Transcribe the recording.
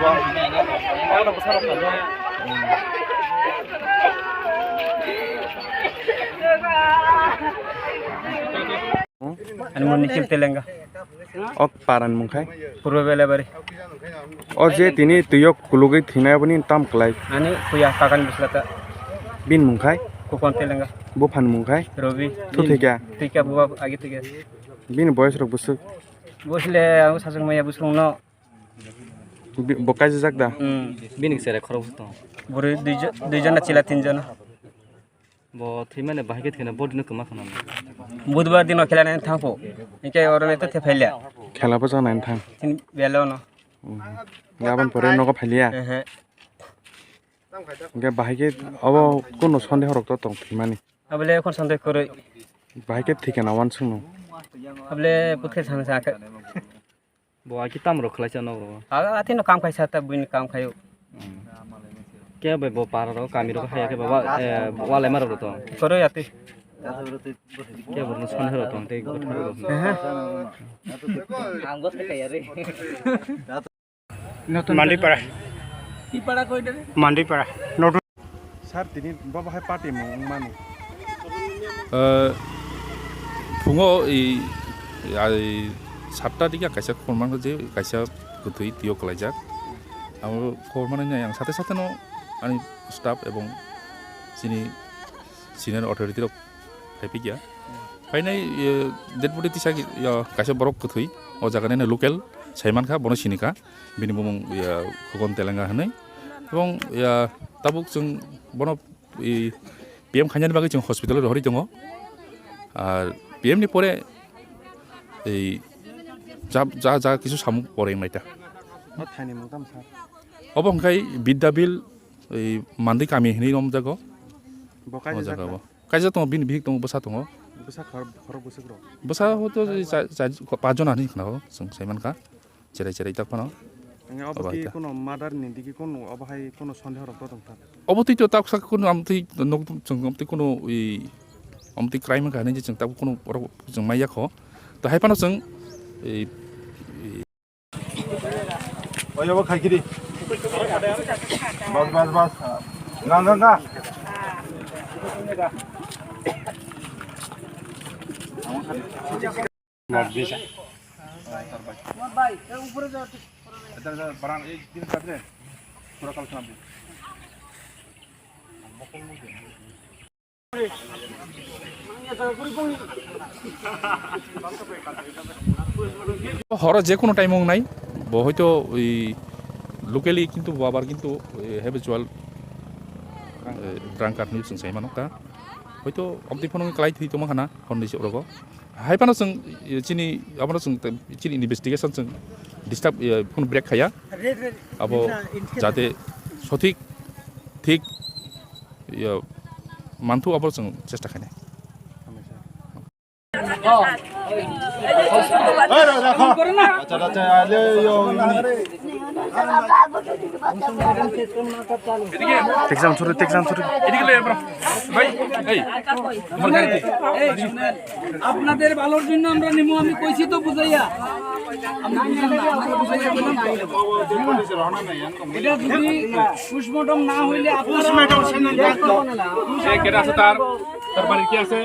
Anu municipal Telangga. Ok paran mungkai. Purba Belabari. O je tini tuyok kulugi thina bani tam klai. Ani kuya kakan bislata. Bin mungkai. Kokon Telangga. Bufan mungkai. Robi. Tu tiga. Tiga buah agi tiga. Bin boys rok busuk. Bosle aku sasung maya busung no. Bokai jejak dah. Binik sere khorok to. Buru duijan cila tinjan. Bo thimane bahige thena bodino kama khana. बुधबार दिन खेला नहीं था को इनके और में तो थे फैलिया Khela pa jana thang. तीन बेलो न Gaban pore nogo phalia. Ge bahige abo kono sondeh rok to tong thimani. अबले कौन संदेह करो Bahige thikena wan sungno. अबले पुथे थाने से आके Bo aki tam ro khlai chano ro. आगे आते न काम कैसा था बुइन काम खायो Ke bo bo par ro kami ro khaya ke baba wala mar ro to. करो आते Ke bo no son ro to te go tharo ro. Mandipara Mandipara नोट Sar tini baba hai party mong mani. Pungo sabta diga kaisa korman je kaisa kutui tio kalajak. Amo kormannya yang sate-sate no ani staff ebong sini senior authority rok happy ya. Painai dead body tisa ya kaisa borok kutui o jagane local saiman kha bono sini ka bini bumong ya kokon Telangga hanai. Ebong ya tabuk jeng bono PM khanjani bagi jeng hospital ro hori dongo. আর PM ni pore ei ja কিছু সামু পরে মাইটা No thani mong tam sar. অবংখাই বিদ্যাবিল এই মান্দি কামি হিনি রম জাগো Bokai jejak. জাগো কাজা তো বিন বিক দং বসা দং Bisa khorok busuk ro. বসা হতো পাঁচজন আনি খাও जों সাইমানকা চেরাই চেরাই তা কোন Nge obo ki kono mother ni digi kono obo hai kono sondeh rok to tong ta. অবতি তো তাক কোন আমতি নক जों আমতি কোন এই আমতি ক্রাইম কা হানি जों তাক কোন जों মাইয়া খ তো হাইপানো जों এই Oyo bo khai kiri. Bas. Nga. হর যে কোনো টাইম নাই হয়তো ওই লোকালি কিন্তু বাবার কিন্তু হ্যাবিচুয়াল ড্রাঙ্ক কার্ড जों साइमानका হয়তো অমতি ফোন ক্লাই থি তোমা খানা হননিসে রগো हाइपानो जों चिनि आबानो जों चिनि इनभेस्टिगेशन जों डिस्टार्ब कोन ब्रेक खाया अब जाते सठिक ठीक मानथु अब जों चेष्टा खाने Exam suruh. এদিকে লে ব্রো ভাই এই আপনাদের ভালোর জন্য আমরা নিমু আমি কইছি তো বুঝাইয়া এটা যদি পুষ্পটম না হইলে আপনারা কেডা আছে তার বাড়ি কি আছে